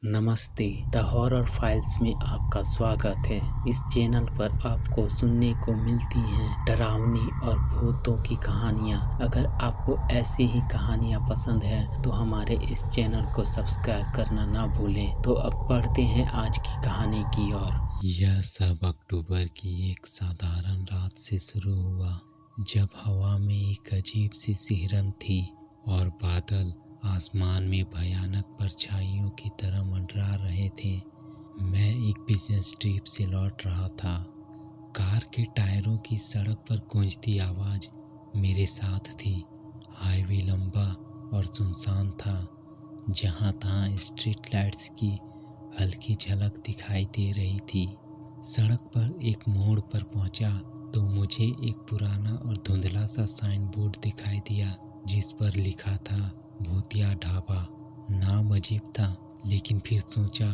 नमस्ते। The horror files में आपका स्वागत है। इस चैनल पर आपको सुनने को मिलती हैं डरावनी और भूतों की कहानियाँ। अगर आपको ऐसी ही कहानियाँ पसंद है तो हमारे इस चैनल को सब्सक्राइब करना ना भूलें। तो अब बढ़ते हैं आज की कहानी की ओर। यह सब अक्टूबर की एक साधारण रात से शुरू हुआ, जब हवा में एक अजीब सी सिहरन थी और बादल आसमान में भयानक परछाइयों की तरह मंडरा रहे थे। मैं एक बिजनेस ट्रिप से लौट रहा था। कार के टायरों की सड़क पर गूंजती आवाज मेरे साथ थी। हाईवे लंबा और सुनसान था, जहां तहां स्ट्रीट लाइट्स की हल्की झलक दिखाई दे रही थी। सड़क पर एक मोड़ पर पहुंचा तो मुझे एक पुराना और धुंधला सा साइन बोर्ड दिखाई दिया, जिस पर लिखा था भूतिया ढाबा। नाम अजीब था, लेकिन फिर सोचा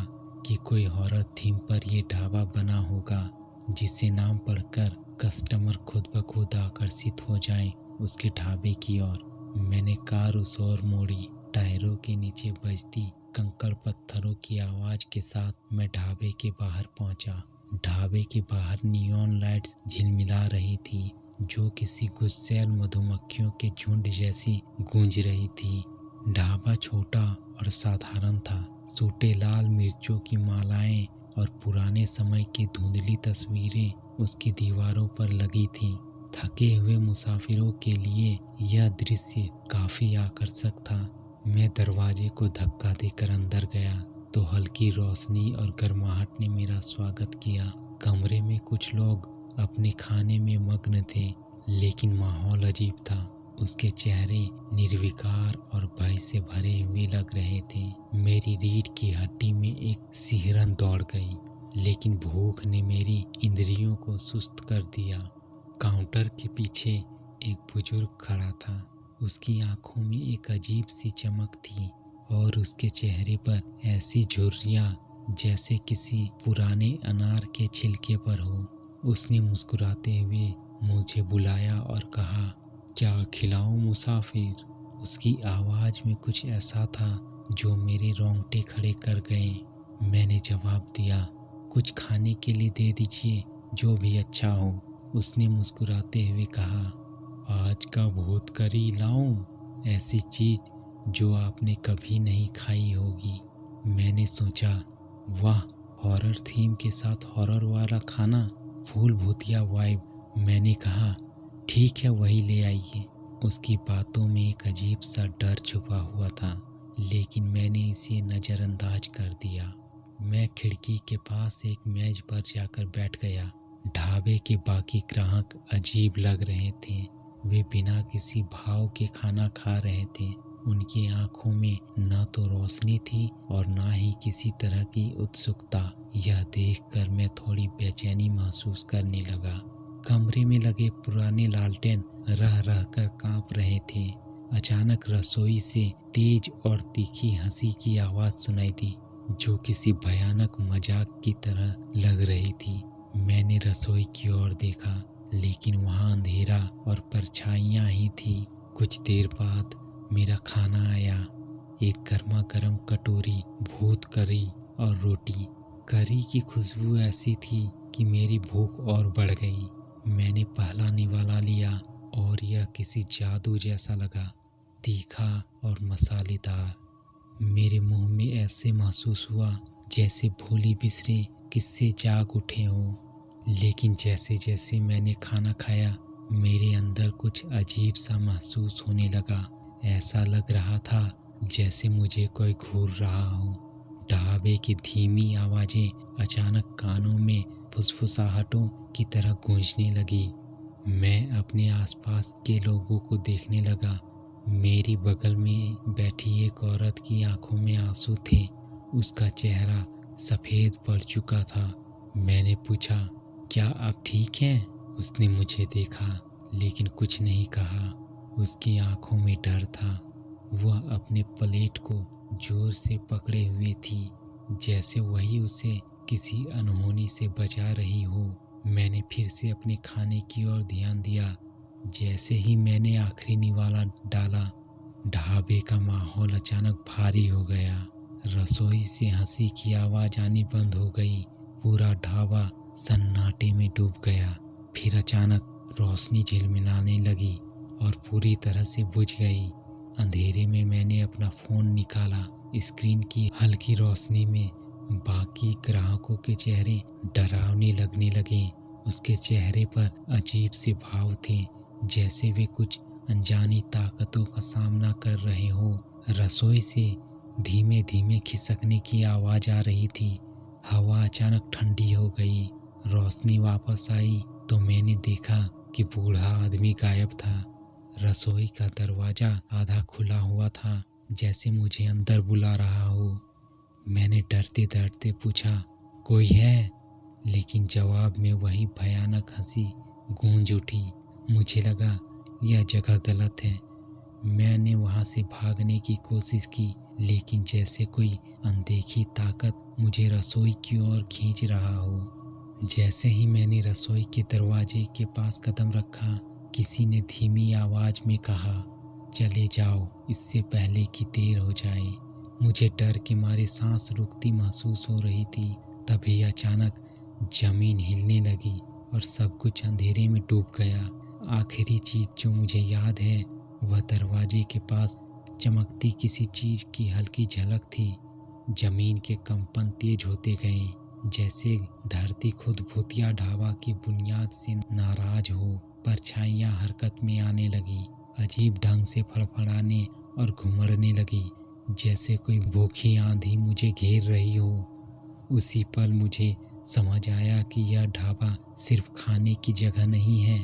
कि कोई हॉरर थीम पर यह ढाबा बना होगा, जिससे नाम पढ़कर कस्टमर खुद ब खुद आकर्षित हो जाएं उसके ढाबे की ओर। मैंने कार उस ओर मोड़ी। टायरों के नीचे बजती कंकड़ पत्थरों की आवाज के साथ मैं ढाबे के बाहर पहुंचा। ढाबे के बाहर नियॉन लाइट्स झिलमिला रही थी, जो किसी गुस्सैल मधुमक्खियों के झुंड जैसी गूंज रही थी। ढाबा छोटा और साधारण था। सूटे लाल मिर्चों की मालाएं और पुराने समय की धुंधली तस्वीरें उसकी दीवारों पर लगी थीं। थके हुए मुसाफिरों के लिए यह दृश्य काफी आकर्षक था। मैं दरवाजे को धक्का देकर अंदर गया तो हल्की रोशनी और गर्माहट ने मेरा स्वागत किया। कमरे में कुछ लोग अपने खाने में मग्न थे, लेकिन माहौल अजीब था। उसके चेहरे निर्विकार और भय से भरे हुए लग रहे थे। मेरी रीढ़ की हड्डी में एक सिहरन दौड़ गई, लेकिन भूख ने मेरी इंद्रियों को सुस्त कर दिया। काउंटर के पीछे एक बुजुर्ग खड़ा था। उसकी आंखों में एक अजीब सी चमक थी और उसके चेहरे पर ऐसी झुर्रियां जैसे किसी पुराने अनार के छिलके पर हो। उसने मुस्कुराते हुए मुझे बुलाया और कहा, क्या खिलाऊं मुसाफिर? उसकी आवाज में कुछ ऐसा था जो मेरे रोंगटे खड़े कर गए। मैंने जवाब दिया, कुछ खाने के लिए दे दीजिए, जो भी अच्छा हो। उसने मुस्कुराते हुए कहा, आज का भूत करी लाऊं? ऐसी चीज जो आपने कभी नहीं खाई होगी। मैंने सोचा, वाह, हॉरर थीम के साथ हॉरर वाला खाना, फूल भूतिया वाइब। मैंने कहा, ठीक है, वही ले आइए। उसकी बातों में एक अजीब सा डर छुपा हुआ था, लेकिन मैंने इसे नजरअंदाज कर दिया। मैं खिड़की के पास एक मेज पर जाकर बैठ गया। ढाबे के बाकी ग्राहक अजीब लग रहे थे। वे बिना किसी भाव के खाना खा रहे थे। उनकी आंखों में न तो रोशनी थी और न ही किसी तरह की उत्सुकता। यह देखकर मैं थोड़ी बेचैनी महसूस करने लगा। कमरे में लगे पुराने लालटेन रह रह कर कांप रहे थे। अचानक रसोई से तेज और तीखी हंसी की आवाज सुनाई दी, जो किसी भयानक मजाक की तरह लग रही थी। मैंने रसोई की ओर देखा, लेकिन वहां अंधेरा और परछाइयां ही थी। कुछ देर बाद मेरा खाना आया। एक गर्मा गर्म कटोरी भूत करी और रोटी। करी की खुशबू ऐसी थी कि मेरी भूख और बढ़ गई। मैंने पहला निवाला लिया और यह किसी जादू जैसा लगा, तीखा और मसालेदार। मेरे मुंह में ऐसे महसूस हुआ जैसे भूली बिसरे किस्से जाग उठे हों। लेकिन जैसे जैसे मैंने खाना खाया, मेरे अंदर कुछ अजीब सा महसूस होने लगा। ऐसा लग रहा था जैसे मुझे कोई घूर रहा हो। ढाबे की धीमी आवाजें अचानक कानों में फुसफुसाहटों की तरह गूंजने लगी। मैं अपने आसपास के लोगों को देखने लगा। मेरी बगल में बैठी एक औरत की आंखों में आंसू थे। उसका चेहरा सफेद पड़ चुका था। मैंने पूछा, क्या आप ठीक हैं? उसने मुझे देखा, लेकिन कुछ नहीं कहा। उसकी आंखों में डर था। वह अपने प्लेट को जोर से पकड़े हुए थी, जैसे वही उसे किसी अनहोनी से बचा रही हो। मैंने फिर से अपने खाने की ओर ध्यान दिया। जैसे ही मैंने आखिरी निवाला डाला, ढाबे का माहौल अचानक भारी हो गया। रसोई से हंसी की आवाज आनी बंद हो गई। पूरा ढाबा सन्नाटे में डूब गया। फिर अचानक रोशनी झिलमिलाने लगी और पूरी तरह से बुझ गई। अंधेरे में मैंने अपना फोन निकाला। स्क्रीन की हल्की रोशनी में बाकी ग्राहकों के चेहरे डरावने लगने लगे। उसके चेहरे पर अजीब से भाव थे, जैसे वे कुछ अनजानी ताकतों का सामना कर रहे हो। रसोई से धीमे धीमे खिसकने की आवाज आ रही थी। हवा अचानक ठंडी हो गई। रोशनी वापस आई तो मैंने देखा कि बूढ़ा आदमी गायब था। रसोई का दरवाजा आधा खुला हुआ था, जैसे मुझे अंदर बुला रहा हो। मैंने डरते डरते पूछा, कोई है? लेकिन जवाब में वही भयानक हंसी गूंज उठी। मुझे लगा यह जगह गलत है। मैंने वहां से भागने की कोशिश की, लेकिन जैसे कोई अनदेखी ताकत मुझे रसोई की ओर खींच रहा हो। जैसे ही मैंने रसोई के दरवाजे के पास कदम रखा, किसी ने धीमी आवाज में कहा, चले जाओ, इससे पहले कि देर हो जाए। मुझे डर के मारे सांस रुकती महसूस हो रही थी। तभी अचानक जमीन हिलने लगी और सब कुछ अंधेरे में डूब गया। आखिरी चीज जो मुझे याद है वह दरवाजे के पास चमकती किसी चीज की हल्की झलक थी। जमीन के कंपन तेज होते गए, जैसे धरती खुद भूतिया ढाबा की बुनियाद से नाराज हो। परछाइयां हरकत में आने लगी, अजीब ढंग से फड़फड़ाने और घुमड़ने लगी, जैसे कोई भूखी आंधी मुझे घेर रही हो। उसी पल मुझे समझ आया कि यह ढाबा सिर्फ खाने की जगह नहीं है,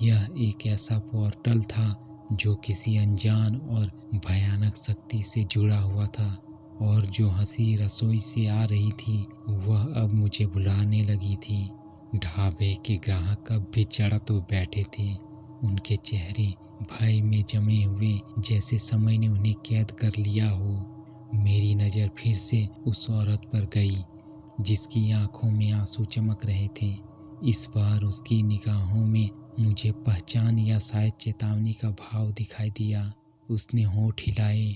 यह एक ऐसा पोर्टल था जो किसी अनजान और भयानक शक्ति से जुड़ा हुआ था। और जो हंसी रसोई से आ रही थी वह अब मुझे बुलाने लगी थी। ढाबे के ग्राहक अब भी चढ़ बैठे थे। उनके चेहरे भय में जमे हुए, जैसे समय ने उन्हें कैद कर लिया हो। मेरी नज़र फिर से उस औरत पर गई जिसकी आंखों में आंसू चमक रहे थे। इस बार उसकी निगाहों में मुझे पहचान या शायद चेतावनी का भाव दिखाई दिया। उसने होंठ हिलाए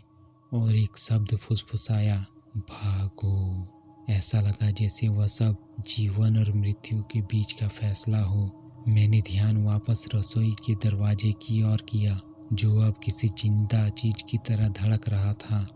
और एक शब्द फुसफुसाया, भागो। ऐसा लगा जैसे वह सब जीवन और मृत्यु के बीच का फैसला हो। मैंने ध्यान वापस रसोई के दरवाजे की ओर किया, जो अब किसी जिंदा चीज की तरह धड़क रहा था।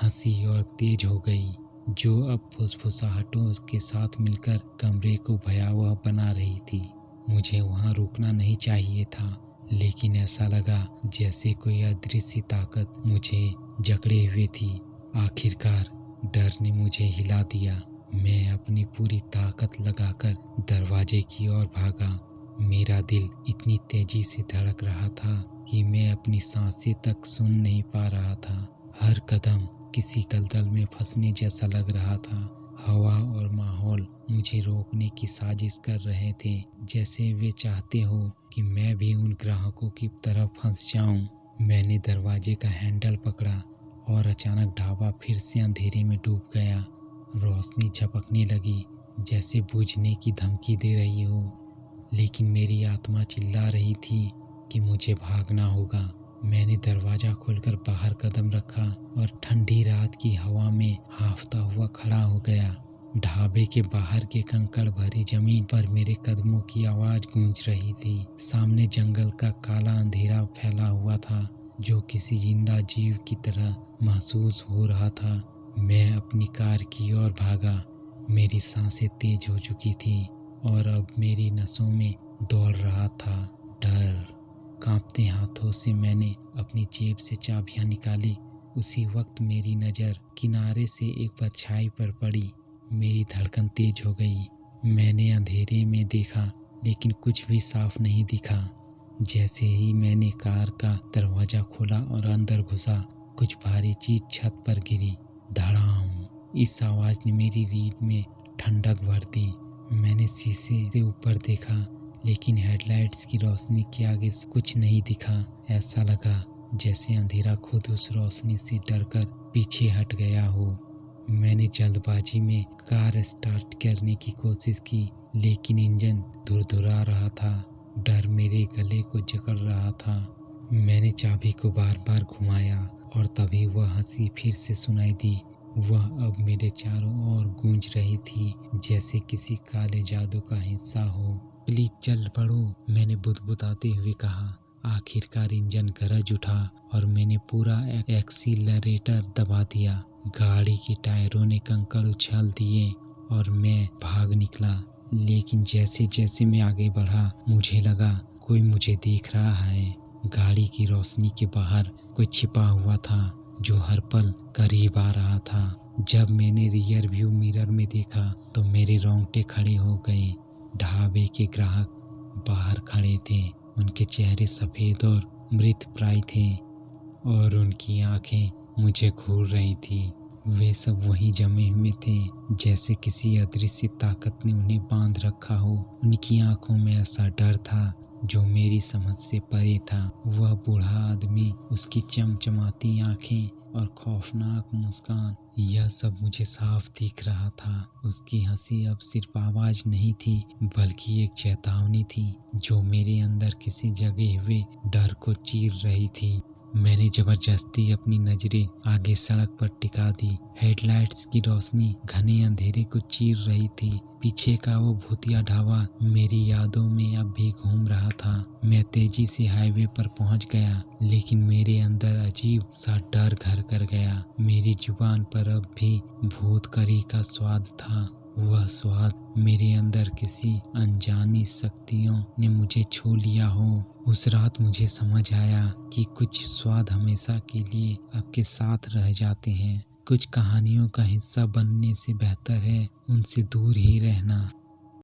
हंसी और तेज हो गई, जो अब फुसफुसाहटों के साथ मिलकर कमरे को भयावह बना रही थी। मुझे वहां रुकना नहीं चाहिए था, लेकिन ऐसा लगा जैसे कोई अदृश्य ताकत मुझे जकड़े हुए थी। आखिरकार डर ने मुझे हिला दिया। मैं अपनी पूरी ताकत लगाकर दरवाजे की ओर भागा। मेरा दिल इतनी तेजी से धड़क रहा था कि मैं अपनी सांसें तक सुन नहीं पा रहा था। हर कदम किसी दलदल में फंसने जैसा लग रहा था। हवा और माहौल मुझे रोकने की साजिश कर रहे थे, जैसे वे चाहते हो कि मैं भी उन ग्राहकों की तरफ फंस जाऊं। मैंने दरवाजे का हैंडल पकड़ा और अचानक ढाबा फिर से अंधेरे में डूब गया। रोशनी झपकने लगी, जैसे बुझने की धमकी दे रही हो, लेकिन मेरी आत्मा चिल्ला रही थी कि मुझे भागना होगा। मैंने दरवाजा खोलकर बाहर कदम रखा और ठंडी रात की हवा में हांफता हुआ खड़ा हो गया। ढाबे के बाहर के कंकड़ भरी जमीन पर मेरे कदमों की आवाज गूंज रही थी। सामने जंगल का काला अंधेरा फैला हुआ था, जो किसी जिंदा जीव की तरह महसूस हो रहा था। मैं अपनी कार की ओर भागा। मेरी सांसें तेज हो चुकी थी और अब मेरी नसों में दौड़ रहा था डर। कांपते हाथों से मैंने अपनी जेब से चाबियां निकाली। उसी वक्त मेरी नज़र किनारे से एक परछाई पर पड़ी। मेरी धड़कन तेज हो गई। मैंने अंधेरे में देखा, लेकिन कुछ भी साफ नहीं दिखा। जैसे ही मैंने कार का दरवाजा खोला और अंदर घुसा, कुछ भारी चीज छत पर गिरी। धड़ाम! इस आवाज ने मेरी रीढ़ में ठंडक भर दी। मैंने शीशे से ऊपर देखा, लेकिन हेडलाइट्स की रोशनी के आगे कुछ नहीं दिखा। ऐसा लगा जैसे अंधेरा खुद उस रोशनी से डरकर पीछे हट गया हो। मैंने जल्दबाजी में कार स्टार्ट करने की कोशिश की, लेकिन इंजन धुरधुरा रहा था। डर मेरे गले को जकड़ रहा था। मैंने चाबी को बार बार घुमाया और तभी वह हंसी फिर से सुनाई दी। वह अब मेरे चारों ओर गूंज रही थी जैसे किसी काले जादू का हिस्सा हो। प्लीज चल पड़ो, मैंने बुदबुदाते हुए कहा। आखिरकार इंजन गरज उठा और मैंने पूरा एक्सीलरेटर दबा दिया। गाड़ी के टायरों ने कंकड़ उछाल दिए और मैं भाग निकला। लेकिन जैसे जैसे मैं आगे बढ़ा मुझे लगा कोई मुझे देख रहा है। गाड़ी की रोशनी के बाहर कोई छिपा हुआ था जो हर पल करीब आ रहा था। जब मैंने रियर व्यू मिरर में देखा तो मेरे रोंगटे खड़े हो गए। ढाबे के ग्राहक बाहर खड़े थे। उनके चेहरे सफेद और मृतप्राय थे और उनकी आंखें मुझे घूर रही थी। वे सब वहीं जमे हुए थे जैसे किसी अदृश्य ताकत ने उन्हें बांध रखा हो। उनकी आंखों में ऐसा डर था जो मेरी समझ से परे था। वह बूढ़ा आदमी, उसकी चमचमाती आंखें और खौफनाक मुस्कान, यह सब मुझे साफ दिख रहा था। उसकी हंसी अब सिर्फ आवाज नहीं थी बल्कि एक चेतावनी थी जो मेरे अंदर किसी जगे हुए डर को चीर रही थी। मैंने जबरदस्ती अपनी नजरें आगे सड़क पर टिका दी। हेडलाइट्स की रोशनी घने अंधेरे को चीर रही थी। पीछे का वो भूतिया ढाबा मेरी यादों में अब भी घूम रहा था। मैं तेजी से हाईवे पर पहुंच गया, लेकिन मेरे अंदर अजीब सा डर घर कर गया। मेरी जुबान पर अब भी भूत करी का स्वाद था। वह स्वाद मेरे अंदर किसी अनजानी शक्तियों ने मुझे छू लिया हो। उस रात मुझे समझ आया कि कुछ स्वाद हमेशा के लिए आपके साथ रह जाते हैं। कुछ कहानियों का हिस्सा बनने से बेहतर है उनसे दूर ही रहना।